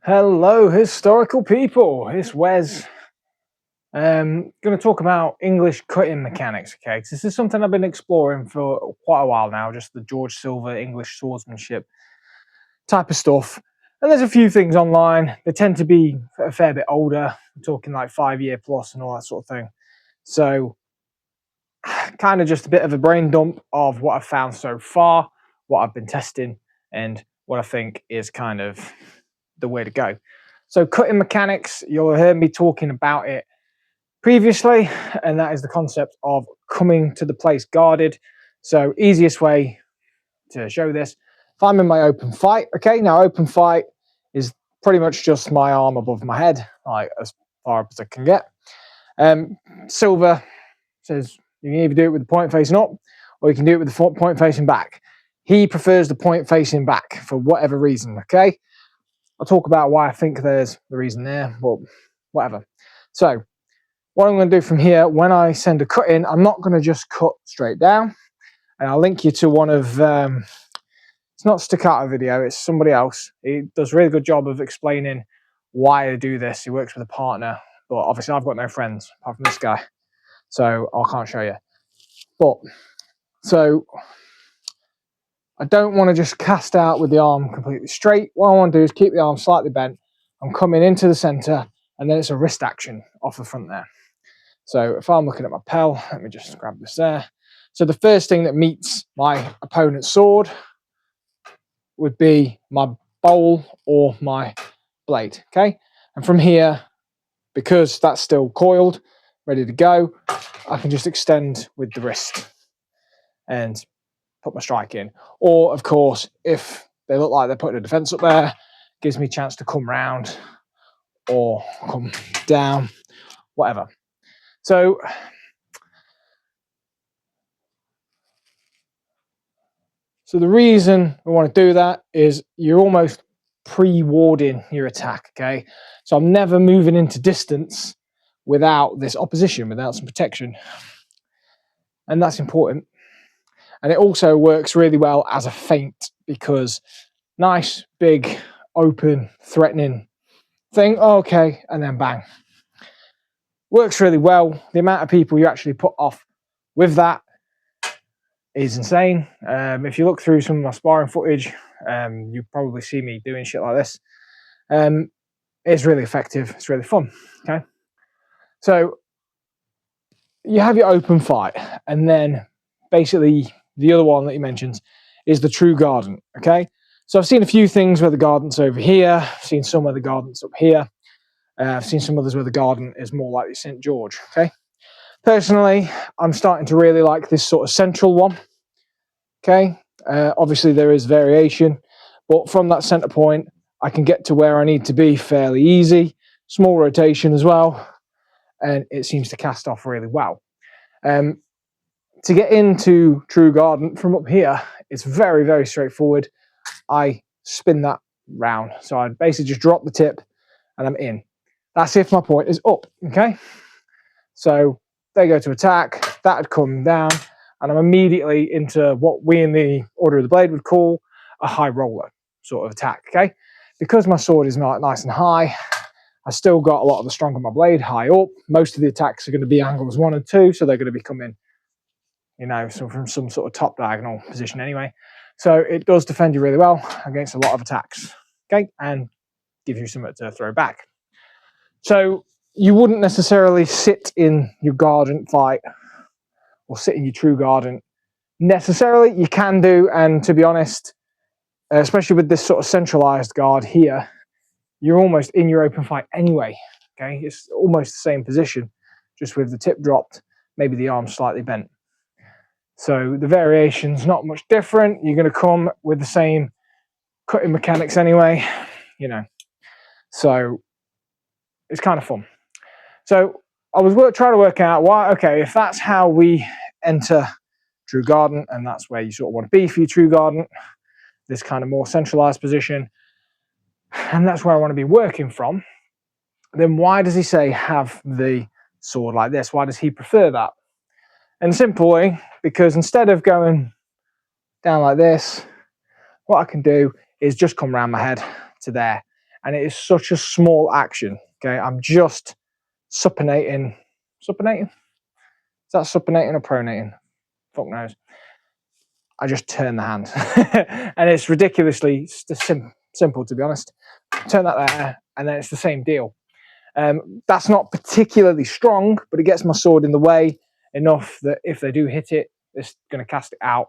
Hello, historical people. It's Wes. Going to talk about English cutting mechanics. Okay, this is something I've been exploring for quite a while now. Just the George Silver English swordsmanship type of stuff. And there's a few things online. They tend to be a fair bit older. I'm talking like 5 year plus and all that sort of thing. So, kind of just a bit of a brain dump of what I've found so far, what I've been testing, and what I think is kind of the way to go. So cutting mechanics, you'll have heard me talking about it previously, and that is the concept of coming to the place guarded. So easiest way to show this, if I'm in my open fight, okay, now open fight is pretty much just my arm above my head, like as far as I can get. Silver says you can either do it with the point facing up or you can do it with the point facing back. He prefers the point facing back for whatever reason, okay? I'll talk about why I think there's the reason there, but whatever. So what I'm going to do from here, when I send a cut in, I'm not going to just cut straight down. And I'll link you to one of, it's not Staccato video, it's somebody else. He does a really good job of explaining why I do this. He works with a partner, but obviously I've got no friends apart from this guy, so I can't show you. But, so I don't want to just cast out with the arm completely straight. What I want to do is keep the arm slightly bent. I'm coming into the center, and then it's a wrist action off the front there. So if I'm looking at my pel, let me just grab this there. So the first thing that meets my opponent's sword would be my bowl or my blade, okay? And from here, because that's still coiled, ready to go, I can just extend with the wrist and put my strike in. Or, of course, if they look like they're putting a defense up there, gives me a chance to come round or come down, whatever. So the reason we want to do that is you're almost pre-warding your attack, okay? So I'm never moving into distance without this opposition, without some protection. And that's important. And it also works really well as a feint because nice, big, open, threatening thing, okay, and then bang. Works really well. The amount of people you actually put off with that is insane. If you look through some of my sparring footage, you probably see me doing shit like this. It's really effective. It's really fun. Okay, so you have your open fight, and then basically the other one that he mentions is the True Gardant. Okay, so I've seen a few things where the Gardant's over here. I've seen some where the Gardant's up here. I've seen some others where the Gardant is more like the St. George. Okay, personally, I'm starting to really like this sort of central one. Okay, obviously there is variation, but from that center point, I can get to where I need to be fairly easy. Small rotation as well, and it seems to cast off really well. To get into True Gardant from up here, it's very, very straightforward. I spin that round. So I basically just drop the tip and I'm in. That's if my point is up, okay? So they go to attack, that would come down, and I'm immediately into what we in the Order of the Blade would call a high roller sort of attack, okay? Because my sword is not nice and high, I still got a lot of the strong of my blade high up. Most of the attacks are going to be angles 1 and 2, so they're going to be coming, you know, so from some sort of top diagonal position anyway. So it does defend you really well against a lot of attacks, okay? And gives you something to throw back. So you wouldn't necessarily sit in your Gardant fight or sit in your True Gardant necessarily. You can do, and to be honest, especially with this sort of centralized guard here, you're almost in your open fight anyway, okay? It's almost the same position, just with the tip dropped, maybe the arm slightly bent. So the variation's not much different. You're going to come with the same cutting mechanics anyway, you know. So it's kind of fun. So I was trying to work out why, okay, if that's how we enter True Gardant, and that's where you sort of want to be for your True Gardant, this kind of more centralized position, and that's where I want to be working from, then why does he say have the sword like this? Why does he prefer that? And simply because instead of going down like this, what I can do is just come around my head to there, and it is such a small action. Okay, I'm just supinating. Supinating? Is that supinating or pronating? Fuck knows. I just turn the hand, and it's ridiculously simple, to be honest. Turn that there, and then it's the same deal. That's not particularly strong, but it gets my sword in the way enough that if they do hit it, it's going to cast it out.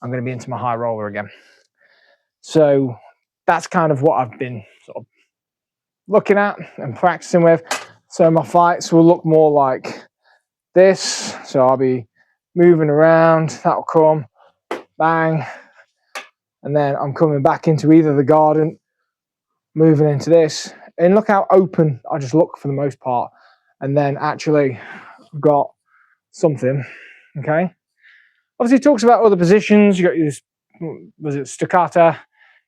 I'm going to be into my high roller again. So that's kind of what I've been sort of looking at and practicing with. So my fights will look more like this. So I'll be moving around, that'll come, bang, and then I'm coming back into either the Gardant, moving into this, and look how open I just look for the most part. And then actually I've got something, okay? Obviously it talks about other positions. You got your, was it staccato?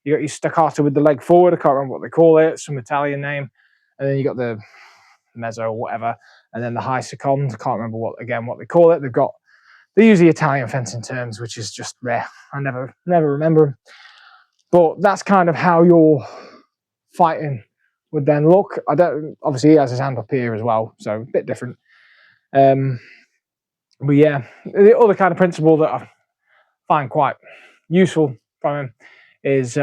You got your staccato with the leg forward. I can't remember what they call it, some Italian name. And then you got the mezzo or whatever, and then the high second. I can't remember what they call it. They use the Italian fencing terms, which is just rare. I never remember them. But that's kind of how your fighting would then look. I don't, obviously he has his hand up here as well, so a bit different. But yeah, the other kind of principle that I find quite useful from him is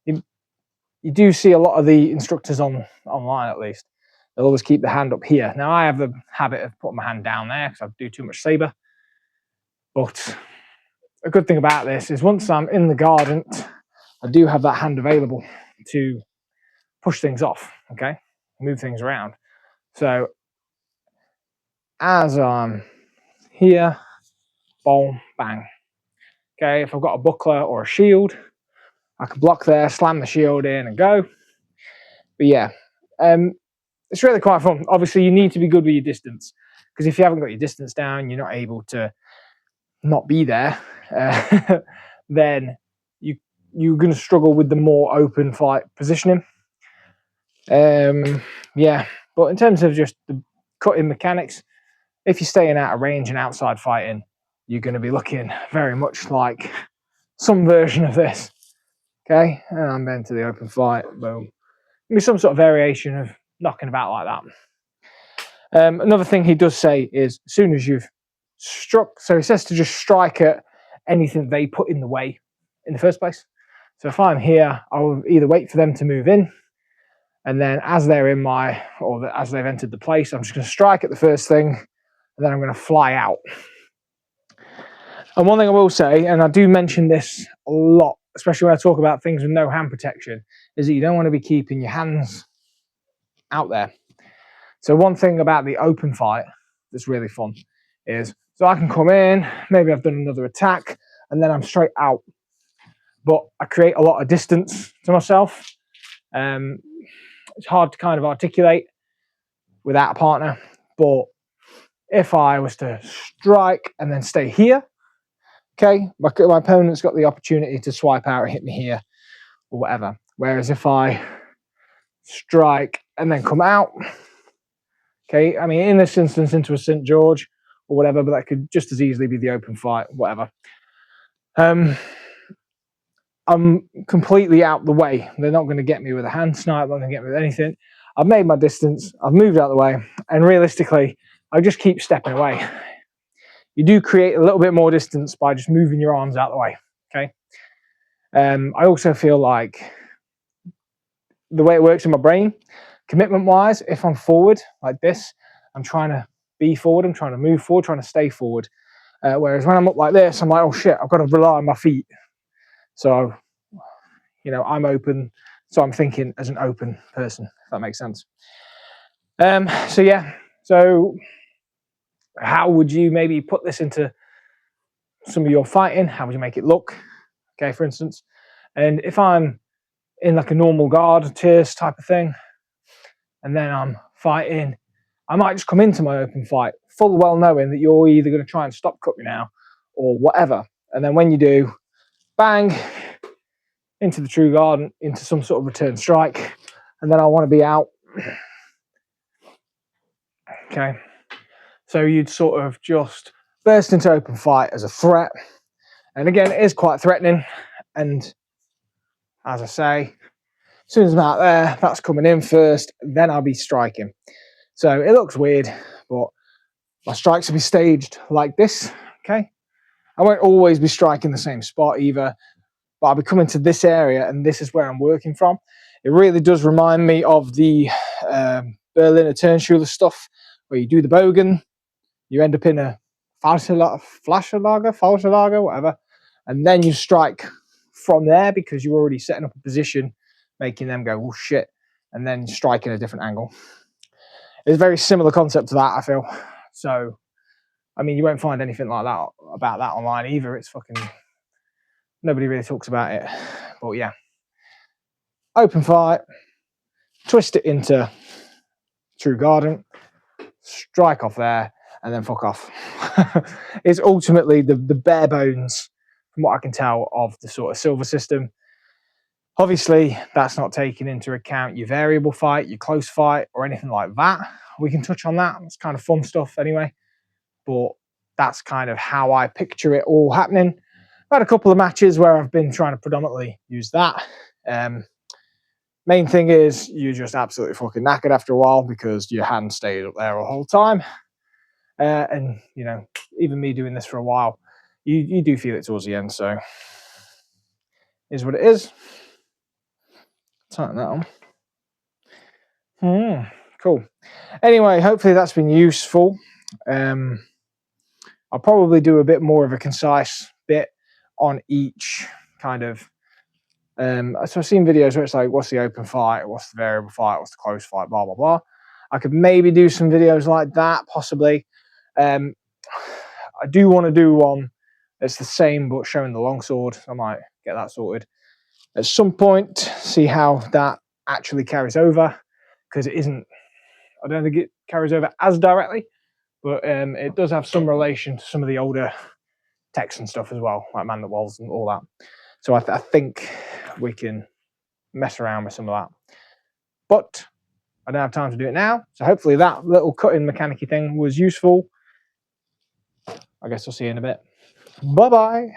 you do see a lot of the instructors online, at least, they'll always keep the hand up here. Now I have the habit of putting my hand down there because I do too much saber. But a good thing about this is once I'm in the Gardant, I do have that hand available to push things off, okay, move things around. So as I'm here, boom, bang. Okay, if I've got a buckler or a shield, I can block there, slam the shield in and go. But yeah, it's really quite fun. Obviously, you need to be good with your distance, because if you haven't got your distance down, you're not able to not be there. Then you're going to struggle with the more open fight positioning. Yeah, but in terms of just the cutting mechanics, if you're staying out of range and outside fighting, you're going to be looking very much like some version of this. Okay, and I'm into the open fight. Boom. Maybe some sort of variation of knocking about like that. Another thing he does say is as soon as you've struck, so he says to just strike at anything they put in the way in the first place. So if I'm here, I'll either wait for them to move in, and then as they're in my, or as they've entered the place, I'm just going to strike at the first thing, and then I'm going to fly out. And one thing I will say, and I do mention this a lot, especially when I talk about things with no hand protection, is that you don't want to be keeping your hands out there. So one thing about the open fight that's really fun is, so I can come in, maybe I've done another attack, and then I'm straight out. But I create a lot of distance to myself. It's hard to kind of articulate without a partner, but if I was to strike and then stay here, okay, my opponent's got the opportunity to swipe out and hit me here or whatever. Whereas if I strike and then come out, okay, I mean, in this instance, into a St. George or whatever, but that could just as easily be the open fight, whatever. I'm completely out the way. They're not going to get me with a hand snipe, they're not going to get me with anything. I've made my distance, I've moved out of the way, and realistically, I just keep stepping away. You do create a little bit more distance by just moving your arms out of the way, okay? I also feel like the way it works in my brain, commitment-wise, if I'm forward like this, I'm trying to be forward, I'm trying to move forward, trying to stay forward. Whereas when I'm up like this, I'm like, oh shit, I've got to rely on my feet. So, you know, I'm open, so I'm thinking as an open person, if that makes sense. So yeah, so how would you maybe put this into some of your fighting? How would you make it look? Okay, for instance, and if I'm in like a normal guard, tierce type of thing, and then I'm fighting, I might just come into my open fight, full well knowing that you're either going to try and stop cut me now or whatever. And then when you do, bang, into the True Gardant, into some sort of return strike, and then I want to be out. Okay, so you'd sort of just burst into open fight as a threat. And again, it is quite threatening. And as I say, As soon as I'm out there, that's coming in first, then I'll be striking. So it looks weird, but my strikes will be staged like this, okay? I won't always be striking the same spot either, but I'll be coming to this area and this is where I'm working from. It really does remind me of the Berliner Turnschuler stuff, where you do the bogen, you end up in a Flascherlager, whatever, and then you strike from there because you're already setting up a position, making them go, oh shit, and then striking a different angle. It's a very similar concept to that, I feel. So, I mean, you won't find anything like that about that online either. It's fucking, nobody really talks about it. But yeah, open fight, twist it into True Gardant, strike off there, and then fuck off. It's ultimately the bare bones, from what I can tell, of the sort of silver system. Obviously, that's not taking into account your variable fight, your close fight, or anything like that. We can touch on that. It's kind of fun stuff anyway. But that's kind of how I picture it all happening. I've had a couple of matches where I've been trying to predominantly use that. Main thing is you're just absolutely fucking knackered after a while because your hand stayed up there the whole time. And, you know, even me doing this for a while, you do feel it towards the end. So, is what it is. Tighten that on. Cool. Anyway, hopefully that's been useful. I'll probably do a bit more of a concise bit on each kind of. So I've seen videos where it's like, what's the open fight, what's the variable fight, what's the close fight, blah, blah, blah. I could maybe do some videos like that, possibly. I do want to do one that's the same but showing the longsword. I might get that sorted at some point, see how that actually carries over, because it isn't, I don't think it carries over as directly, but it does have some relation to some of the older texts and stuff as well, like Man That Walls and all that. So I think we can mess around with some of that. But I don't have time to do it now, so hopefully that little cutting mechanic-y thing was useful. I guess I'll see you in a bit. Bye-bye.